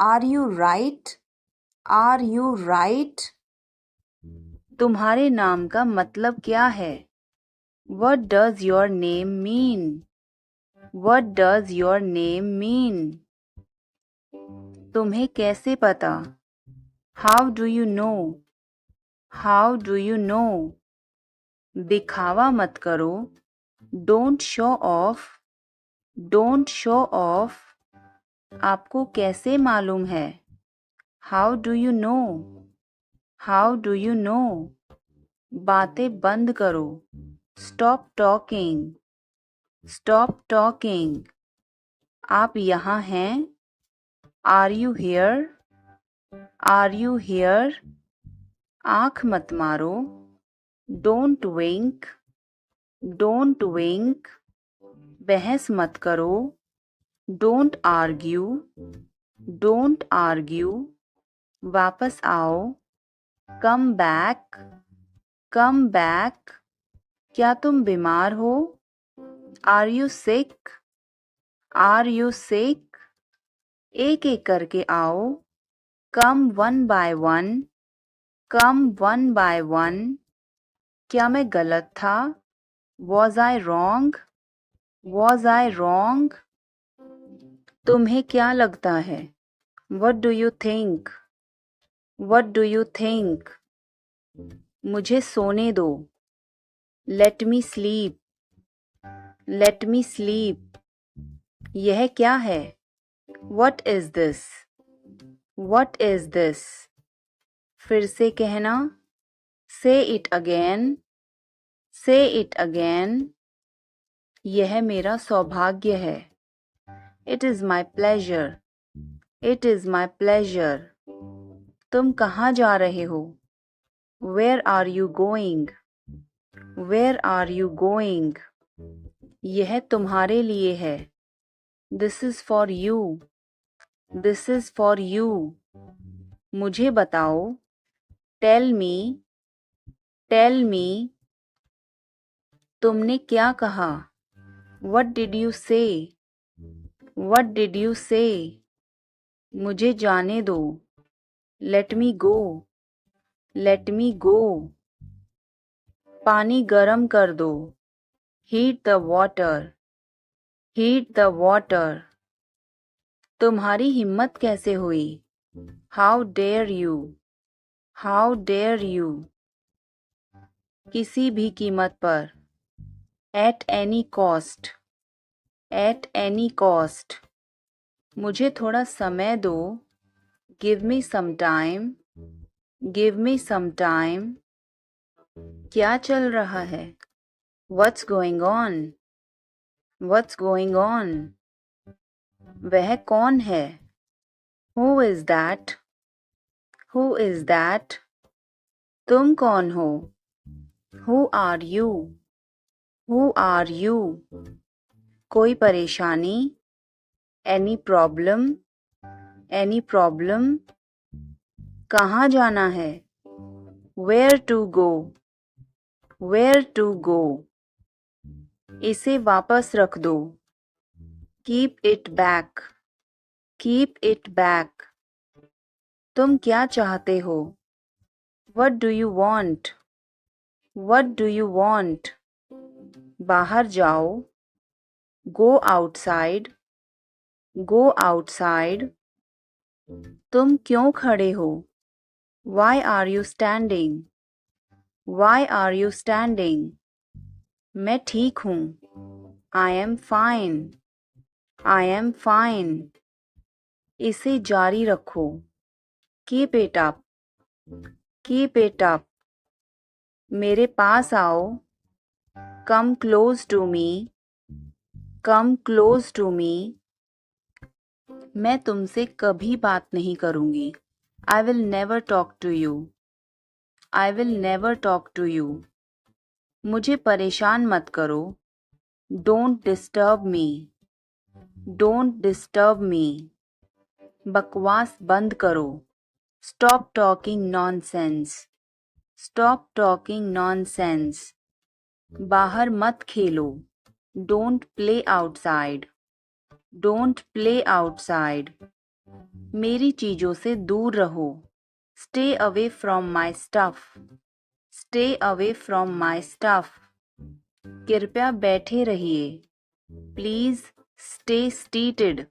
Are you right? Are you right? तुम्हारे नाम का मतलब क्या है? What does your name mean? What does your name mean? तुम्हें कैसे पता? How do you no? How do you no? दिखावा मत करो, don't show off, don't show off. आपको कैसे मालूम है? How do you no? How do you no? बातें बंद करो, स्टॉप टॉकिंग, स्टॉप टॉकिंग। आप यहाँ हैं? Are you here? Are you here? आँख मत मारो, डोंट विंक, डोंट विंक। बहस मत करो, डोंट आर्ग्यू, डोंट आर्ग्यू। वापस आओ, कम बैक, कम बैक। क्या तुम बीमार हो? Are you sick? Are you sick? एक एक करके आओ, come one by one, come one by one. क्या मैं गलत था? Was I wrong? Was I wrong? तुम्हें क्या लगता है? What do you think? What do you think? मुझे सोने दो, let me sleep, let me sleep. यह क्या है? What is this? What is this? फिर से कहना, say it again, say it again. यह मेरा सौभाग्य है, it is my pleasure, it is my pleasure. तुम कहाँ जा रहे हो? Where are you going? Where are you going? यह तुम्हारे लिए है, this is for you, this is for you. मुझे बताओ, टेल मी, टेल मी। तुमने क्या कहा? What did you say? What did you say? मुझे जाने दो, लेट मी गो, लेट मी गो। पानी गरम कर दो, heat the water, heat the water. तुम्हारी हिम्मत कैसे हुई? How dare you? How dare you? किसी भी कीमत पर, at any cost, at any cost. मुझे थोड़ा समय दो, give me some time, give me some time. क्या चल रहा है? What's going on? What's going on? वह कौन है? Who is that? Who is that? तुम कौन हो? Who are you? Who are you? कोई परेशानी? Any problem? Any problem? कहाँ जाना है? Where to go? Where to go? इसे वापस रख दो, Keep it back, keep it back। तुम क्या चाहते हो? What do you want? What do you want? बाहर जाओ, Go outside, go outside। तुम क्यों खड़े हो? Why are you standing? Why are you standing? मैं ठीक हूँ, I am fine, I am fine। इसे जारी रखो, Keep it up, keep it up। मेरे पास आओ, Come close to me, come close to me। मैं तुमसे कभी बात नहीं करूँगी, I will never talk to you, I will never talk to you। मुझे परेशान मत करो, Don't disturb me, don't disturb me। बकवास बंद करो, Stop talking nonsense, stop talking nonsense। बाहर मत खेलो, Don't play outside, don't play outside। मेरी चीज़ों से दूर रहो, Stay away from my stuff, stay away from my stuff। कृपया बैठे रहिए, Please stay seated,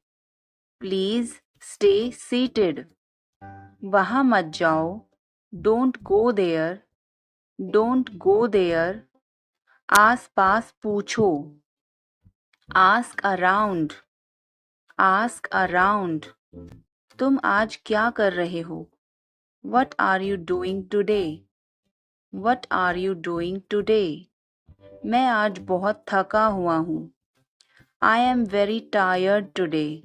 please stay seated। वहाँ मत जाओ, don't go there, don't go there. आस पास पूछो, आस्क अराउंड, आस्क अराउंड। तुम आज क्या कर रहे हो? What are you doing today? What are you doing today? मैं आज बहुत थका हुआ हूँ। I am very tired today.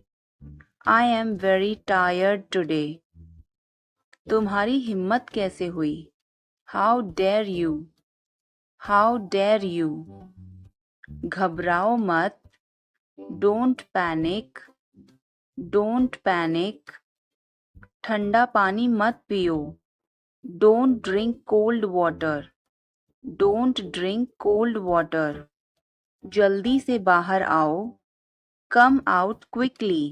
I am very tired today. तुम्हारी हिम्मत कैसे हुई? How dare you? How dare you? घबराओ मत, don't panic, don't panic. ठंडा पानी मत पियो, don't drink cold water, don't drink cold water. जल्दी से बाहर आओ, come out quickly,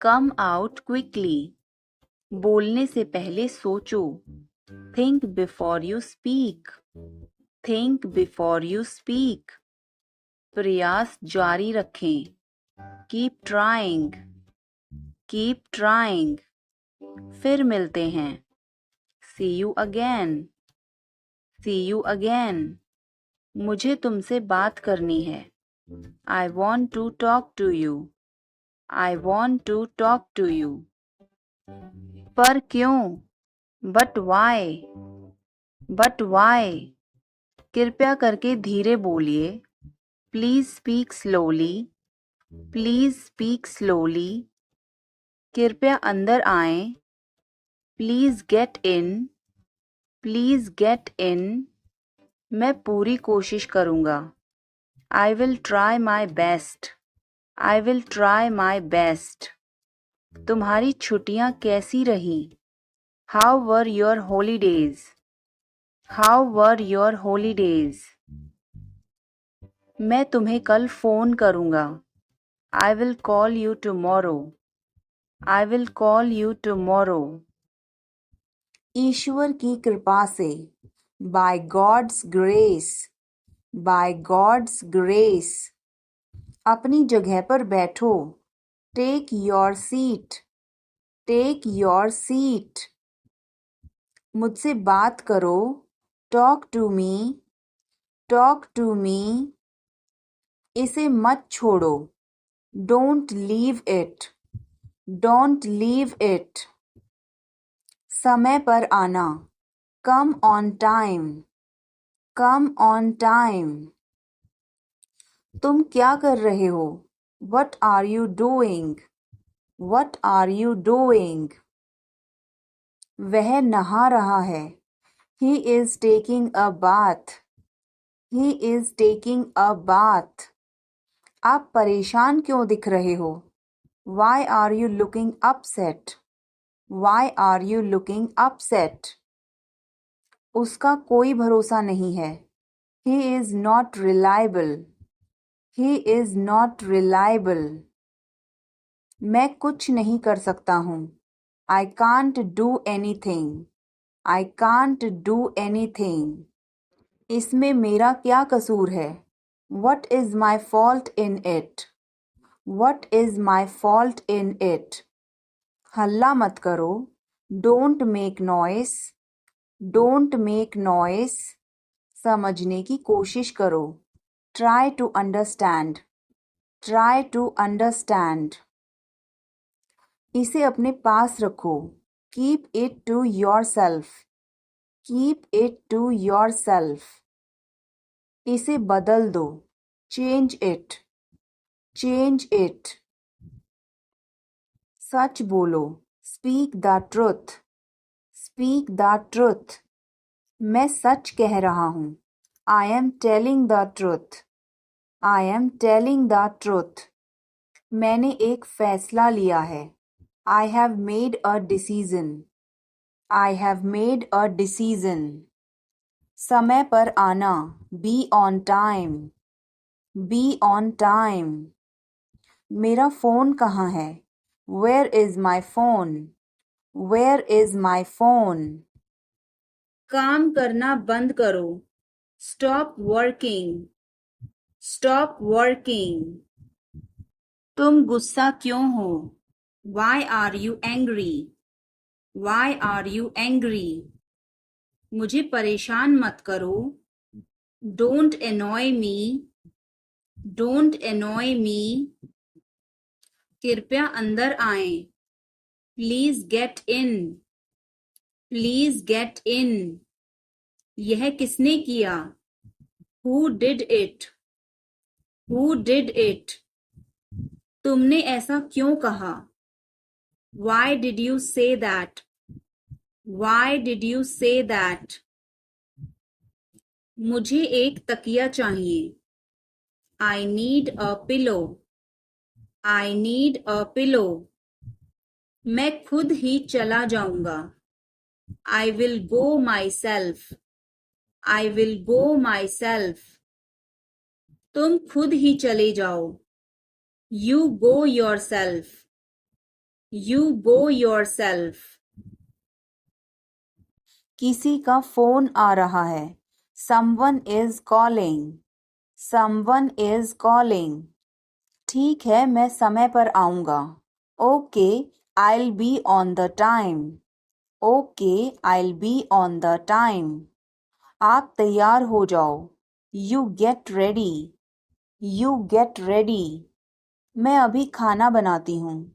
come out quickly. बोलने से पहले सोचो, think before you speak, think before you speak. प्रयास जारी रखें, keep trying, keep trying. फिर मिलते हैं, see you again, see you again. मुझे तुमसे बात करनी है, I want to talk to you, I want to talk to you. पर क्यों? But why? But why? कृपया करके धीरे बोलिए, Please speak slowly, Please speak slowly. कृपया अंदर आएं, Please get in, Please get in. मैं पूरी कोशिश करूँगा, I will try my best, I will try my best. तुम्हारी छुट्टियाँ कैसी रही? How were your holidays? How were your holidays? मैं तुम्हें कल फ़ोन करूँगा, I will call you tomorrow, I will call you tomorrow. ईश्वर की कृपा से, by God's grace, by God's grace. अपनी जगह पर बैठो, take your seat, take your seat. मुझसे बात करो, talk to me, talk to me. इसे मत छोड़ो, don't leave it, don't leave it. समय पर आना, come on time, come on time. तुम क्या कर रहे हो? What are you doing? What are you doing? वह नहा रहा है, he is taking a bath, he is taking a bath. आप परेशान क्यों दिख रहे हो? Why are you looking upset? Why are you looking upset? उसका कोई भरोसा नहीं है, he is not reliable, he is not reliable. मैं कुछ नहीं कर सकता हूँ, I can't do anything, I can't do anything. इसमें मेरा क्या कसूर है? What is my fault in it? What is my fault in it? हल्ला मत करो, don't make noise, don't make noise. समझने की कोशिश करो, try to understand, try to understand. इसे अपने पास रखो, keep it to yourself, keep it to yourself. इसे बदल दो, change it, change it. सच बोलो, speak the truth, speak the truth. मैं सच कह रहा हूँ, I am telling the truth, I am telling the truth. मैंने एक फैसला लिया है, I have made a decision, I have made a decision. समय पर आना, be on time, be on time. मेरा फ़ोन कहाँ है? Where is my phone? Where is my phone? काम करना बंद करो, stop working, stop working. तुम गुस्सा क्यों हो? Why are you angry? Why are you angry? मुझे परेशान मत करो. Don't annoy me. Don't annoy me. कृपया अंदर आएं. Please get in. Please get in. यह किसने किया? Who did it? Who did it? तुमने ऐसा क्यों कहा? Why did you say that? Why did you say that? मुझे एक तकिया चाहिए. I need a pillow. I need a pillow. मैं खुद ही चला जाऊंगा. I will go myself. I will go myself. तुम खुद ही चले जाओ. You go yourself. You go yourself. किसी का फोन आ रहा है. Someone is calling. Someone is calling. ठीक है, मैं समय पर आऊंगा. Okay, I'll be on the time. Okay, I'll be on the time. आप तैयार हो जाओ. You get ready. You get ready. मैं अभी खाना बनाती हूँ.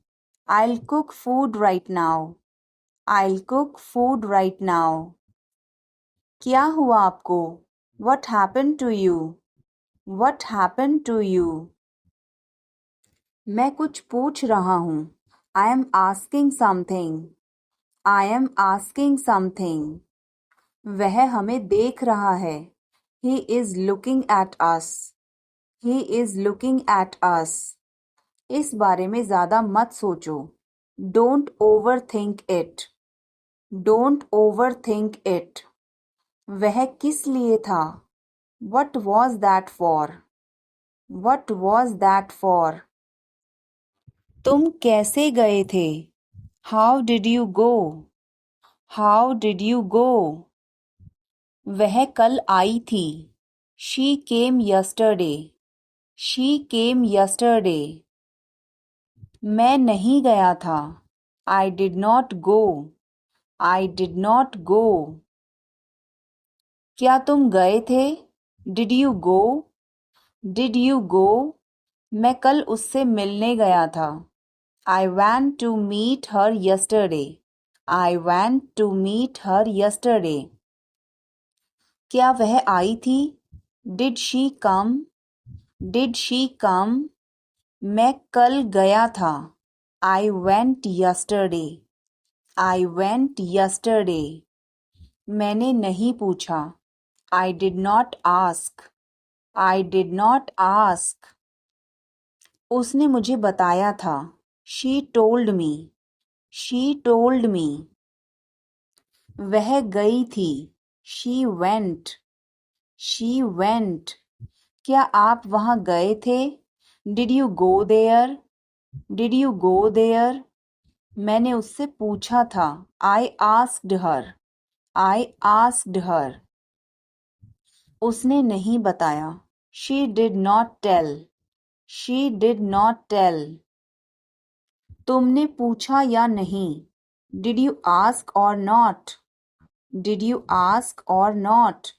I'll cook food right now. I'll cook food right now. क्या हुआ आपको? What happened to you? What happened to you? मैं कुछ पूछ रहा हूँ. I am asking something. I am asking something. वह हमें देख रहा है. He is looking at us. He is looking at us. इस बारे में ज़्यादा मत सोचो. Don't overthink it. Don't overthink it. वह किस लिए था? What was that for? What was that for? तुम कैसे गए थे? How did you go? How did you go? वह कल आई थी. She came yesterday. She came yesterday. मैं नहीं गया था. I did not go. I did not go. क्या तुम गए थे? Did you go? Did you go? मैं कल उससे मिलने गया था. I went to meet her yesterday. I went to meet her yesterday. क्या वह आई थी? Did she come? Did she come? मैं कल गया था. I went yesterday. I went yesterday. मैंने नहीं पूछा. I did not ask. I did not ask. उसने मुझे बताया था. She told me. She told me. वह गई थी. She went. She went. क्या आप वहाँ गए थे? Did you go there? Did you go there? मैंने उससे पूछा था. I asked her. I asked her. उसने नहीं बताया. She did not tell. She did not tell. तुमने पूछा या नहीं? Did you ask or not? Did you ask or not?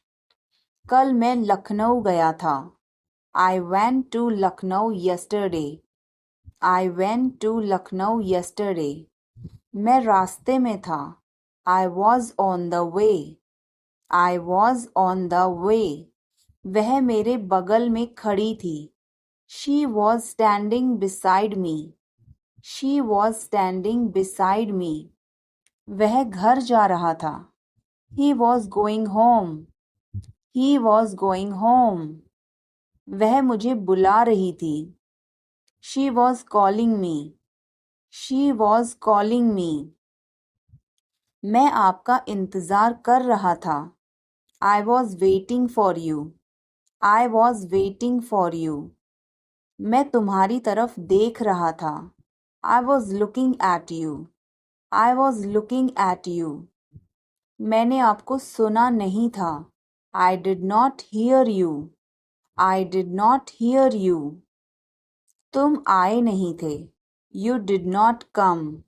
कल मैं लखनऊ गया था. I went to Lucknow yesterday. I went to Lucknow yesterday. मैं रास्ते में था. I was on the way. I was on the way. वह मेरे बगल में खड़ी थी. She was standing beside me. She was standing beside me. वह घर जा रहा था. He was going home. He was going home. वह मुझे बुला रही थी. She was calling me. She was calling me. मैं आपका इंतज़ार कर रहा था. I was waiting for you. I was waiting for you. मैं तुम्हारी तरफ देख रहा था. I was looking at you. I was looking at you. मैंने आपको सुना नहीं था. I did not hear you. I did not hear you. तुम आए नहीं थे. You did not come.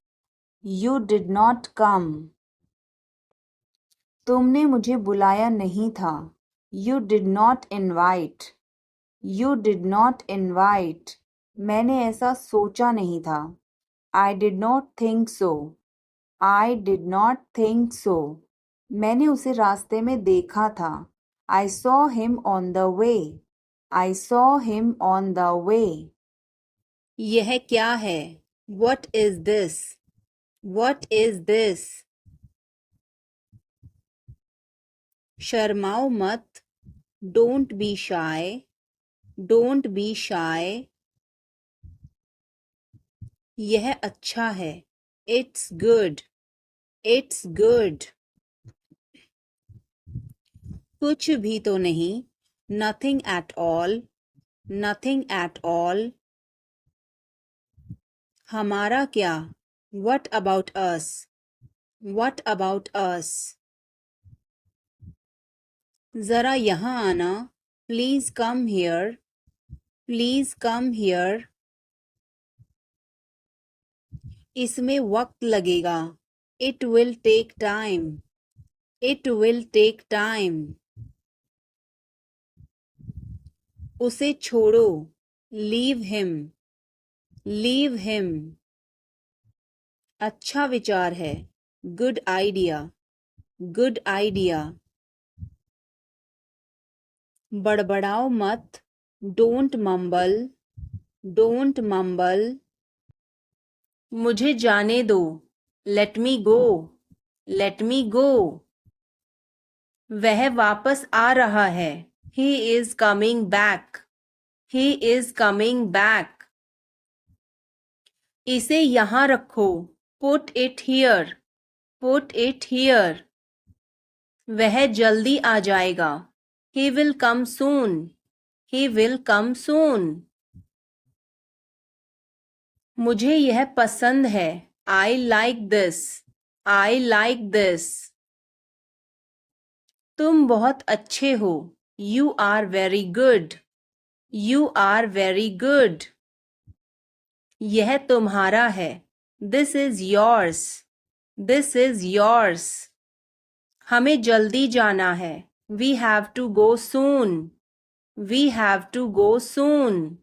You did not come. तुमने मुझे बुलाया नहीं था. You did not invite. You did not invite. मैंने ऐसा सोचा नहीं था. I did not think so. I did not think so. मैंने उसे रास्ते में देखा था. I saw him on the way. I saw him on the way. यह क्या है? What is this? What is this? शर्माओ मत. Don't be shy. Don't be shy. यह अच्छा है. It's good. It's good. कुछ भी तो नहीं. Nothing at all. Nothing at all. हमारा क्या? What about us? What about us? जरा यहाँ आना. Please come here. Please come here. इसमें वक्त लगेगा. It will take time. It will take time. उसे छोड़ो. Leave him. Leave him. अच्छा विचार है. Good idea. Good idea. बड़बड़ाओ मत. Don't mumble. Don't mumble. मुझे जाने दो. Let me go. Let me go. वह वापस आ रहा है. He is coming back. He is coming back. इसे यहाँ रखो. Put it here. Put it here. वह जल्दी आ जाएगा. He will come soon. He will come soon. मुझे यह पसंद है. I like this. I like this. तुम बहुत अच्छे हो. You are very good. You are very good. यह तुम्हारा है. This is yours. This is yours. हमें जल्दी जाना है. We have to go soon. We have to go soon.